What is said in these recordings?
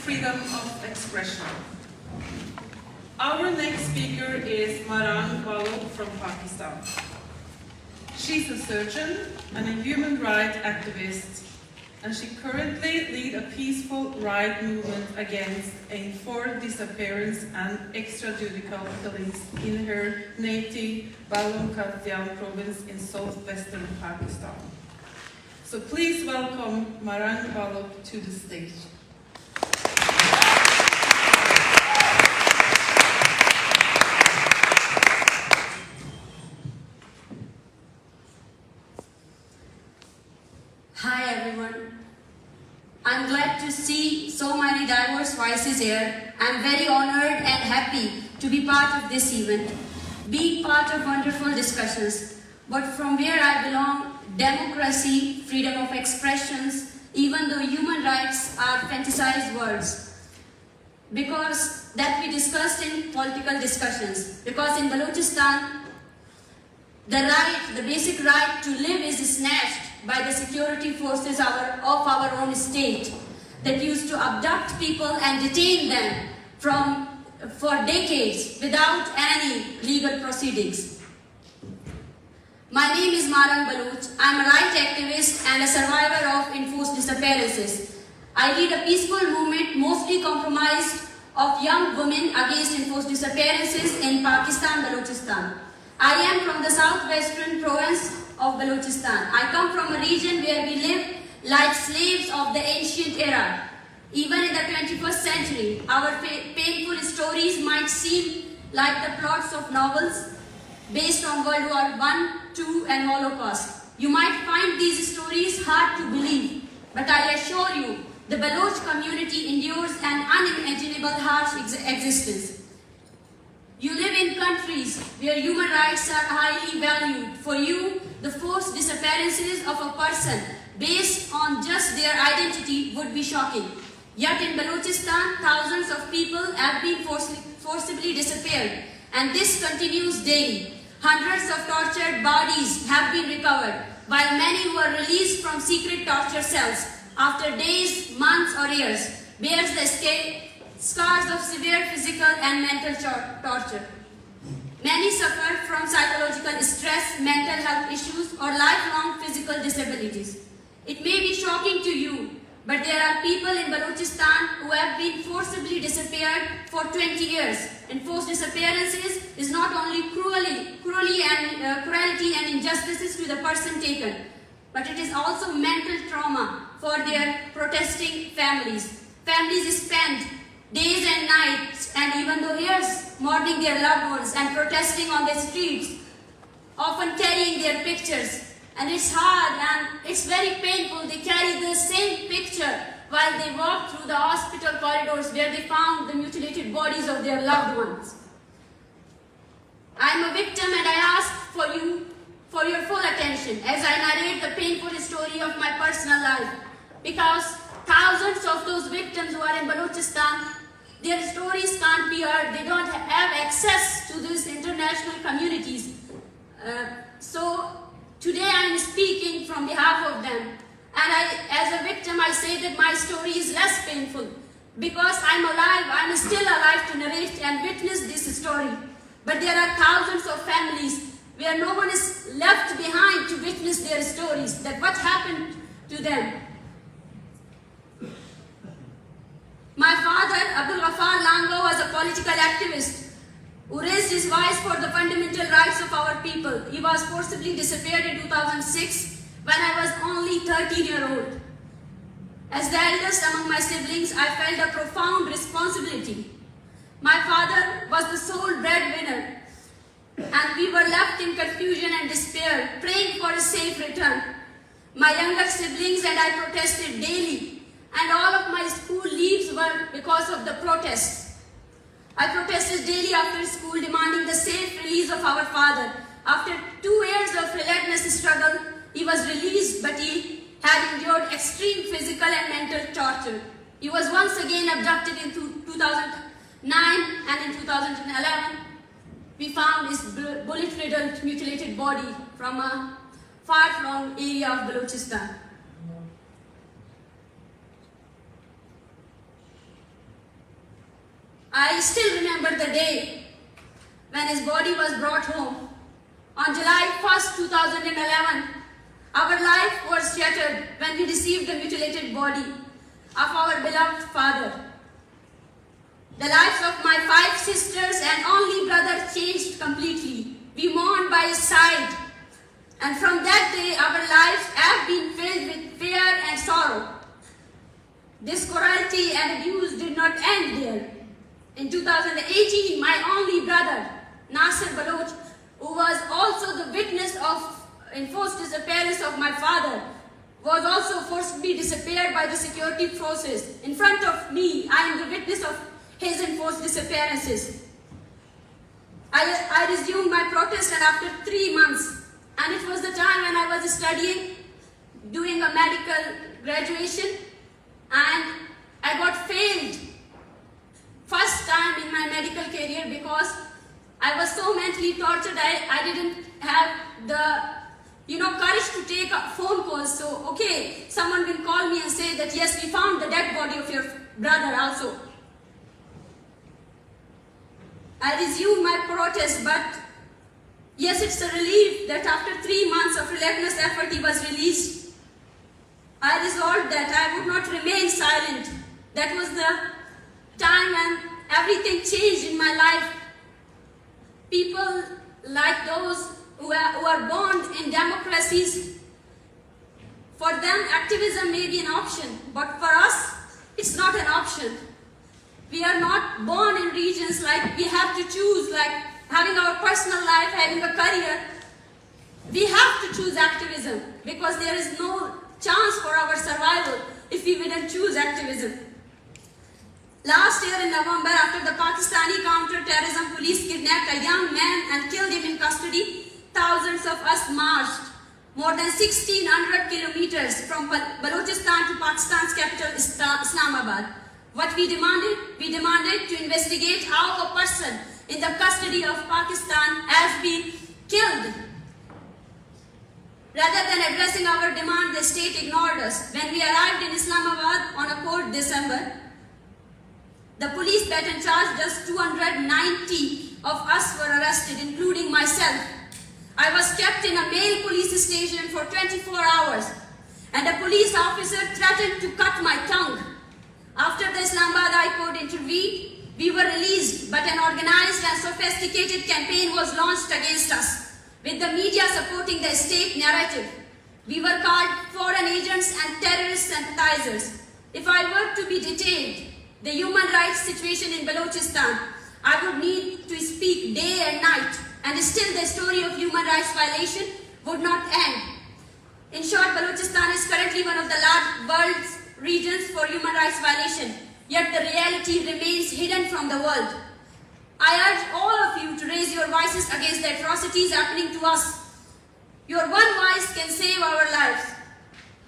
freedom of expression. Our next speaker is Marang Balogh from Pakistan. She's a surgeon and a human rights activist, and she currently leads a peaceful right movement against enforced disappearance and extrajudicial killings in her native Balochistan province in southwestern Pakistan. So please welcome Marang Balogh to the stage. Hi everyone. I'm glad to see so many diverse voices here. I'm very honored and happy to be part of this event, being part of wonderful discussions. But from where I belong, democracy, freedom of expressions, even though human rights are fantasized words, because that we discussed in political discussions. Because in Balochistan, the basic right to live is snatched by the security forces of our own state that used to abduct people and detain them for decades without any legal proceedings. My name is Marang Balogh. I'm a right activist and a survivor of enforced disappearances. I lead a peaceful movement mostly comprised of young women against enforced disappearances in Pakistan, Balochistan. I am from the southwestern province of Balochistan. I come from a region where we live like slaves of the ancient era. Even in the 21st century, our painful stories might seem like the plots of novels based on World War I, II and Holocaust. You might find these stories hard to believe, but I assure you, the Baloch community endures an unimaginable harsh existence. You live in countries where human rights are highly valued. For you, the forced disappearances of a person based on just their identity would be shocking. Yet in Balochistan, thousands of people have been forcibly disappeared, and this continues daily. Hundreds of tortured bodies have been recovered, while many who are released from secret torture cells after days, months or years bears the scars of severe physical and mental torture. Many suffer from psychological stress, mental health issues, or lifelong physical disabilities. It may be shocking to you, but there are people in Balochistan who have been forcibly disappeared for 20 years. Enforced disappearances is not only cruelty and injustices to the person taken, but it is also mental trauma for their protesting families. Families spend days and nights and even though years mourning their loved ones and protesting on the streets, often carrying their pictures. And it's hard and it's very painful. They carry the same picture while they walk through the hospital corridors where they found the mutilated bodies of their loved ones. I'm a victim and I ask for your full attention as I narrate the painful story of my personal life, because thousands of those victims who are in Balochistan, their stories can't be heard. They don't have access to these international communities. So today I'm speaking from behalf of them. And as a victim, I say that my story is less painful because I'm alive. I'm still alive to narrate and witness this story. But there are thousands of families where no one is left behind to witness their stories, that what happened to them. My father, Abdul Ghaffar Lango, was a political activist who raised his voice for the fundamental rights of our people. He was forcibly disappeared in 2006 when I was only 13-year-old. As the eldest among my siblings, I felt a profound responsibility. My father was the sole breadwinner, and we were left in confusion and despair, praying for his safe return. My younger siblings and I protested daily, and all of my school leaves were because of the protests. I protested daily after school, demanding the safe release of our father. After 2 years of relentless struggle, he was released, but he had endured extreme physical and mental torture. He was once again abducted in 2009, and in 2011, we found his bullet-riddled, mutilated body from a far-flung area of Balochistan. I still remember the day when his body was brought home. On July 1st, 2011, our life was shattered when we received the mutilated body of our beloved father. The lives of my 5 sisters and only brother changed completely. We mourned by his side. And from that day, our lives have been filled with fear and sorrow. This cruelty and abuse did not end there. In 2018, my only brother, Nasir Baloch, who was also the witness of enforced disappearance of my father, was also forcibly disappeared by the security forces. In front of me, I am the witness of his enforced disappearances. I resumed my protest, and after 3 months, and it was the time when I was studying, doing a medical graduation, and I got failed first time in my medical career because I was so mentally tortured. I didn't have the courage to take a phone call. So okay, someone will call me and say that yes, we found the dead body of your brother also. I resumed my protest, but yes, it's a relief that after 3 months of relentless effort he was released. I resolved that I would not remain silent. That was the time when everything changed in my life. People like those who are born in democracies, for them activism may be an option, but for us it's not an option. We are not born in regions like we have to choose, like having our personal life, having a career. We have to choose activism because there is no chance for our survival if we didn't choose activism. Last year in November, after the Pakistani counter-terrorism police kidnapped a young man and killed him in custody, thousands of us marched more than 1,600 kilometers from Balochistan to Pakistan's capital, Islamabad. What we demanded? We demanded to investigate how a person in the custody of Pakistan has been killed. Rather than addressing our demand, the state ignored us. When we arrived in Islamabad on a cold December, the police baton charged us. 290 of us were arrested, including myself. I was kept in a male police station for 24 hours, and a police officer threatened to cut my tongue. After the Islamabad High Court intervened, we were released, but an organized and sophisticated campaign was launched against us, with the media supporting the state narrative. We were called foreign agents and terrorist sympathizers. If I were to be detained, the human rights situation in Balochistan, I would need to speak day and night, and still the story of human rights violation would not end. In short, Balochistan is currently one of the world's regions for human rights violation, yet the reality remains hidden from the world. I urge all of you to raise your voices against the atrocities happening to us. Your one voice can save our lives.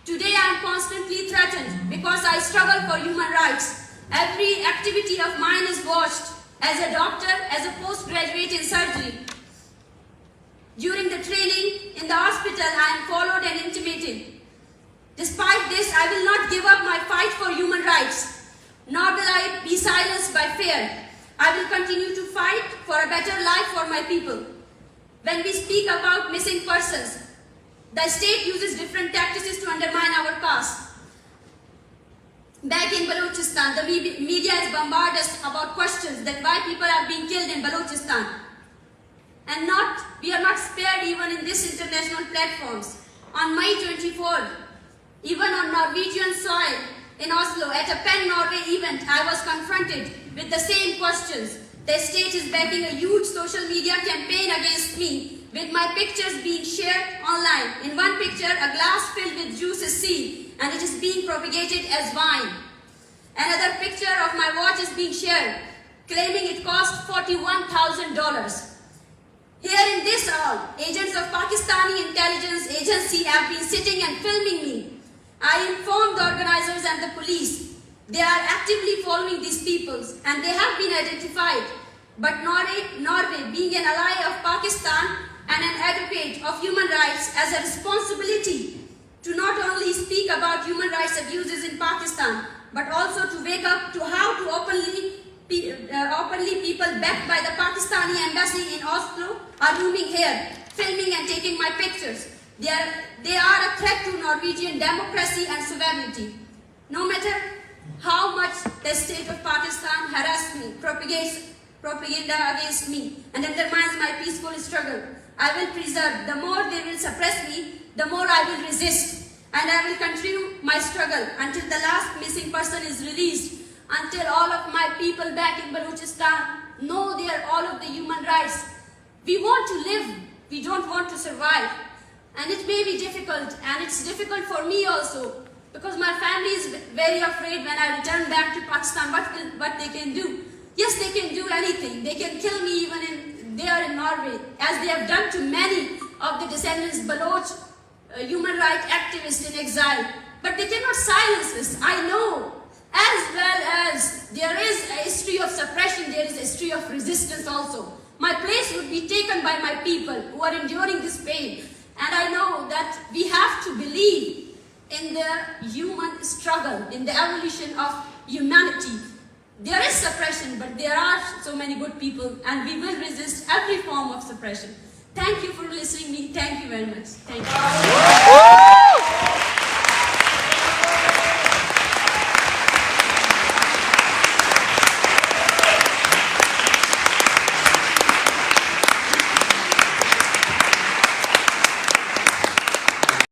Today I am constantly threatened because I struggle for human rights. Every activity of mine is watched. As a doctor, as a postgraduate in surgery. During the training in the hospital, I am followed and intimidated. Despite this, I will not give up my fight for human rights, nor will I be silenced by fear. I will continue to fight for a better life for my people. When we speak about missing persons, the state uses different tactics to undermine our cause. Back in Balochistan, the media is bombarded us about questions that why people are being killed in Balochistan. And we are not spared even in these international platforms. On May 24th, even on Norwegian soil in Oslo, at a PEN Norway event, I was confronted with the same questions. The state is backing a huge social media campaign against me, with my pictures being shared online. In one picture, a glass filled with juice is seen, and it is being propagated as wine. Another picture of my watch is being shared, claiming it cost $41,000. Here in this hall, agents of Pakistani intelligence agency have been sitting and filming me. I informed the organizers and the police. They are actively following these peoples, and they have been identified. But Norway, being an ally of Pakistan and an advocate of human rights, has a responsibility to not only speak about human rights abuses in Pakistan, but also to wake up to how to openly people backed by the Pakistani embassy in Oslo are roaming here, filming and taking my pictures. They are a threat to Norwegian democracy and sovereignty. No matter how much the state of Pakistan harasses me, propagates propaganda against me, and undermines my peaceful struggle, I will preserve. The more they will suppress me, the more I will resist. And I will continue my struggle until the last missing person is released, until all of my people back in Balochistan know all of the human rights. We want to live, we don't want to survive. And it may be difficult, and it's difficult for me also, because my family is very afraid when I return back to Pakistan what they can do. Yes, they can do anything. They can kill me even there in Norway, as they have done to many of the descendants Baloch human rights activists in exile. But they cannot silence us. I know, as well as there is a history of suppression, there is a history of resistance also. My place would be taken by my people who are enduring this pain. And I know that we have to believe in the human struggle, in the evolution of humanity. There is suppression, but there are so many good people, and we will resist every form of suppression. Thank you for listening to me. Thank you very much. Thank you.